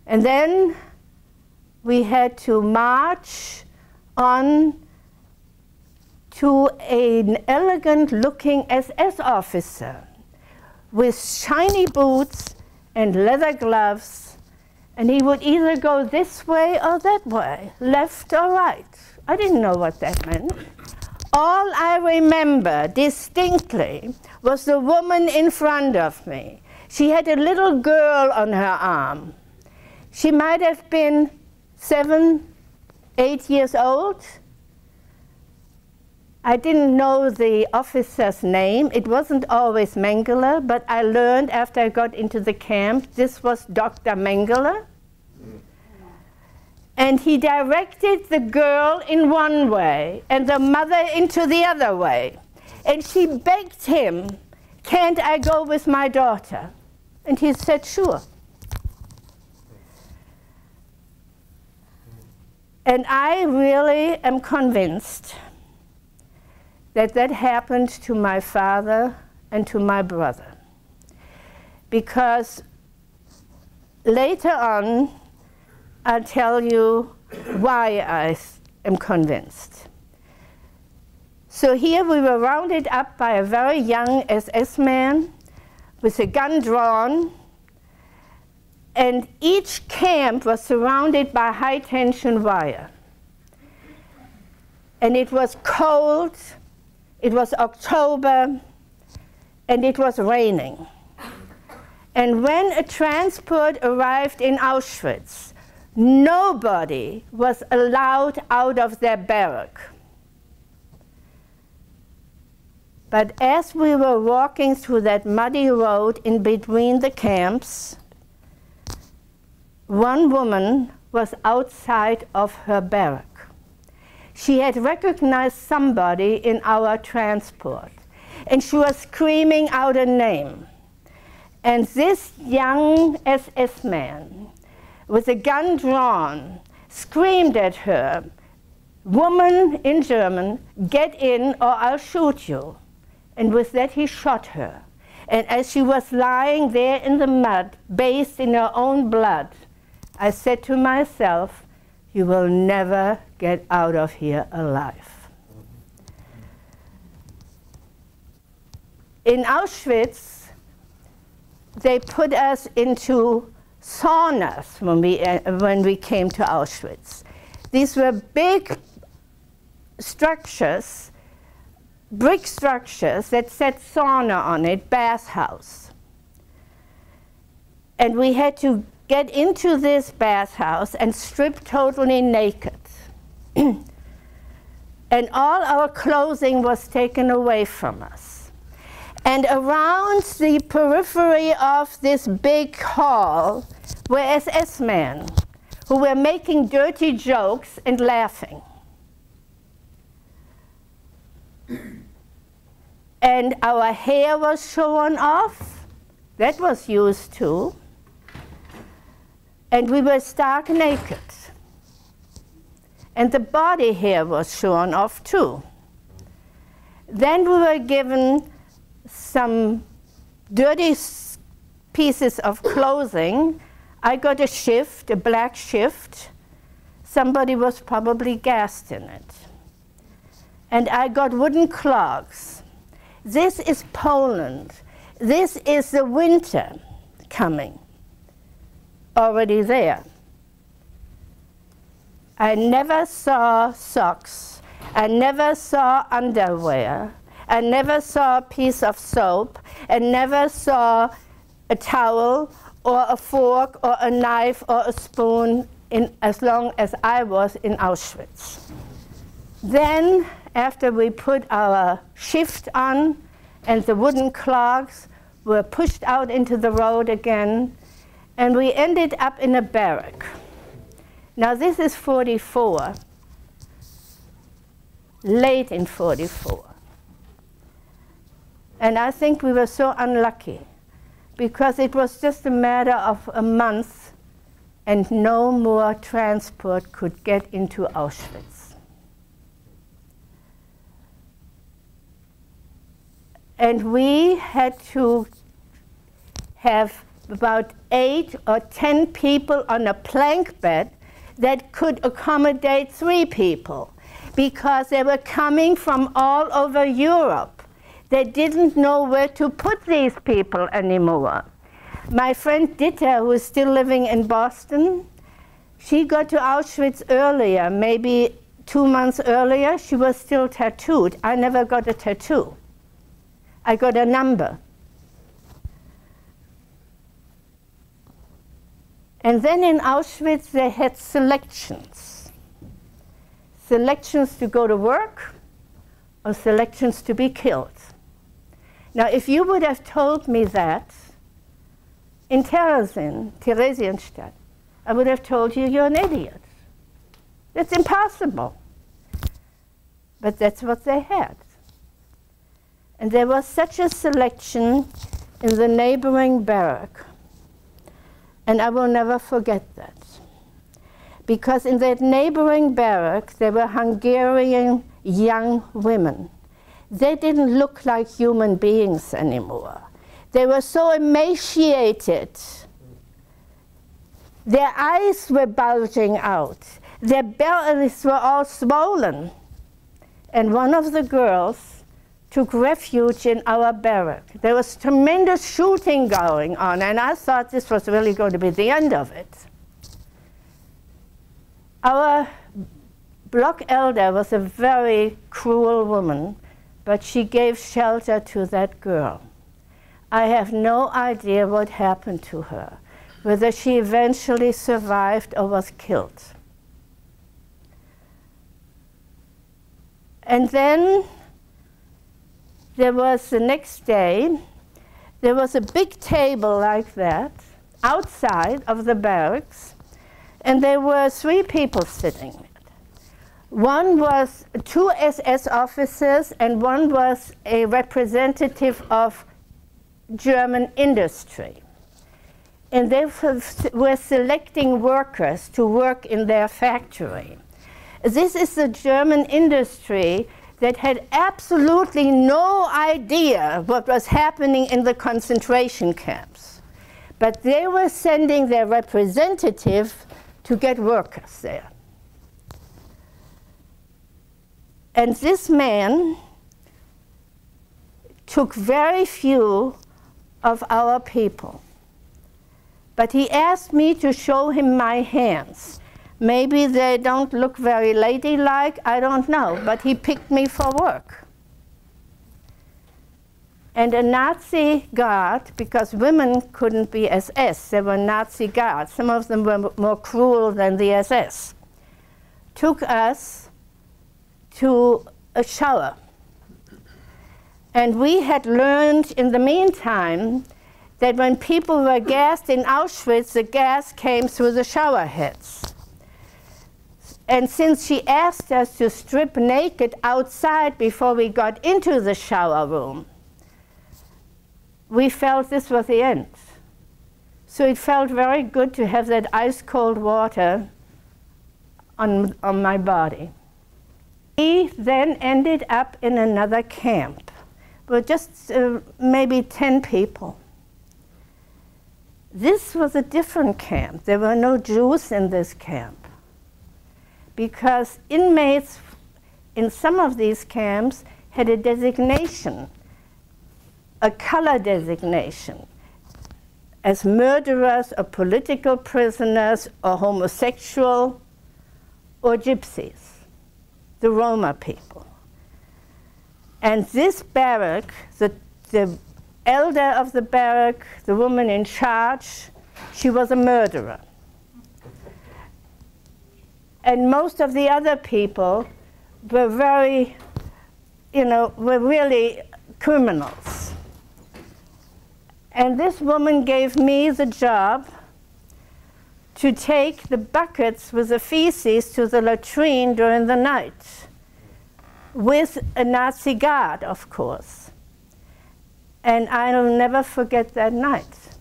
And then we had to march on to an elegant-looking SS officer with shiny boots and leather gloves, and he would either go this way or that way, left or right. I didn't know what that meant. All I remember distinctly was the woman in front of me. She had a little girl on her arm. She might have been 7, 8 years old. I didn't know the officer's name. It wasn't always Mengele, but I learned after I got into the camp, this was Dr. Mengele. And he directed the girl in one way and the mother into the other way. And she begged him, "Can't I go with my daughter?" And he said, "Sure." And I really am convinced that that happened to my father and to my brother. Because later on, I'll tell you why I am convinced. So here we were rounded up by a very young SS man with a gun drawn, and each camp was surrounded by high-tension wire. And it was cold, it was October, and it was raining. And when a transport arrived in Auschwitz, nobody was allowed out of their barrack. But as we were walking through that muddy road in between the camps, one woman was outside of her barrack. She had recognized somebody in our transport, and she was screaming out a name. And this young SS man, with a gun drawn, screamed at her, "Woman," in German, "get in or I'll shoot you." And with that he shot her. And as she was lying there in the mud, bathed in her own blood, I said to myself, "You will never get out of here alive." In Auschwitz, they put us into saunas when we came to Auschwitz. These were big structures, brick structures that said sauna on it, bathhouse. And we had to get into this bathhouse and strip totally naked. And all our clothing was taken away from us. And around the periphery of this big hall were SS men who were making dirty jokes and laughing. And our hair was shorn off. That was used too. And we were stark naked. And the body hair was shorn off too. Then we were given some dirty pieces of clothing. I got a shift, a black shift. Somebody was probably gassed in it. And I got wooden clogs. This is Poland. This is the winter coming, already there. I never saw socks. I never saw underwear. I never saw a piece of soap. I never saw a towel or a fork or a knife or a spoon as long as I was in Auschwitz. Then, after we put our shift on and the wooden clogs were pushed out into the road again, and we ended up in a barrack. Now this is 44, late in 44. And I think we were so unlucky because it was just a matter of a month and no more transport could get into Auschwitz. And we had to have about 8 or 10 people on a plank bed that could accommodate 3 people, because they were coming from all over Europe. They didn't know where to put these people anymore. My friend Dieter, who is still living in Boston, she got to Auschwitz earlier, maybe 2 months earlier. She was still tattooed. I never got a tattoo. I got a number. And then in Auschwitz, they had selections. Selections to go to work or selections to be killed. Now, if you would have told me that in Theresienstadt, I would have told you you're an idiot. It's impossible. But that's what they had. And there was such a selection in the neighboring barrack. And I will never forget that. Because in that neighboring barrack, there were Hungarian young women. They didn't look like human beings anymore. They were so emaciated. Their eyes were bulging out. Their bellies were all swollen. And one of the girls took refuge in our barrack. There was tremendous shooting going on, and I thought this was really going to be the end of it. Our block elder was a very cruel woman, but she gave shelter to that girl. I have no idea what happened to her, whether she eventually survived or was killed. And then there was the next day, there was a big table like that outside of the barracks, and there were 3 people sitting there. One was 2 SS officers, and one was a representative of German industry. And they were selecting workers to work in their factory. This is the German industry that had absolutely no idea what was happening in the concentration camps. But they were sending their representative to get workers there. And this man took very few of our people. But he asked me to show him my hands. Maybe they don't look very ladylike, I don't know, but he picked me for work. And a Nazi guard, because women couldn't be SS, they were Nazi guards, some of them were more cruel than the SS, took us to a shower. And we had learned in the meantime that when people were gassed in Auschwitz, the gas came through the shower heads. And since she asked us to strip naked outside before we got into the shower room, we felt this was the end. So it felt very good to have that ice-cold water on my body. We then ended up in another camp with just maybe 10 people. This was a different camp. There were no Jews in this camp, because inmates in some of these camps had a designation, a color designation, as murderers or political prisoners or homosexual or gypsies, the Roma people. And this barrack, the elder of the barrack, the woman in charge, she was a murderer. And most of the other people were were really criminals. And this woman gave me the job to take the buckets with the feces to the latrine during the night, with a Nazi guard, of course. And I'll never forget that night.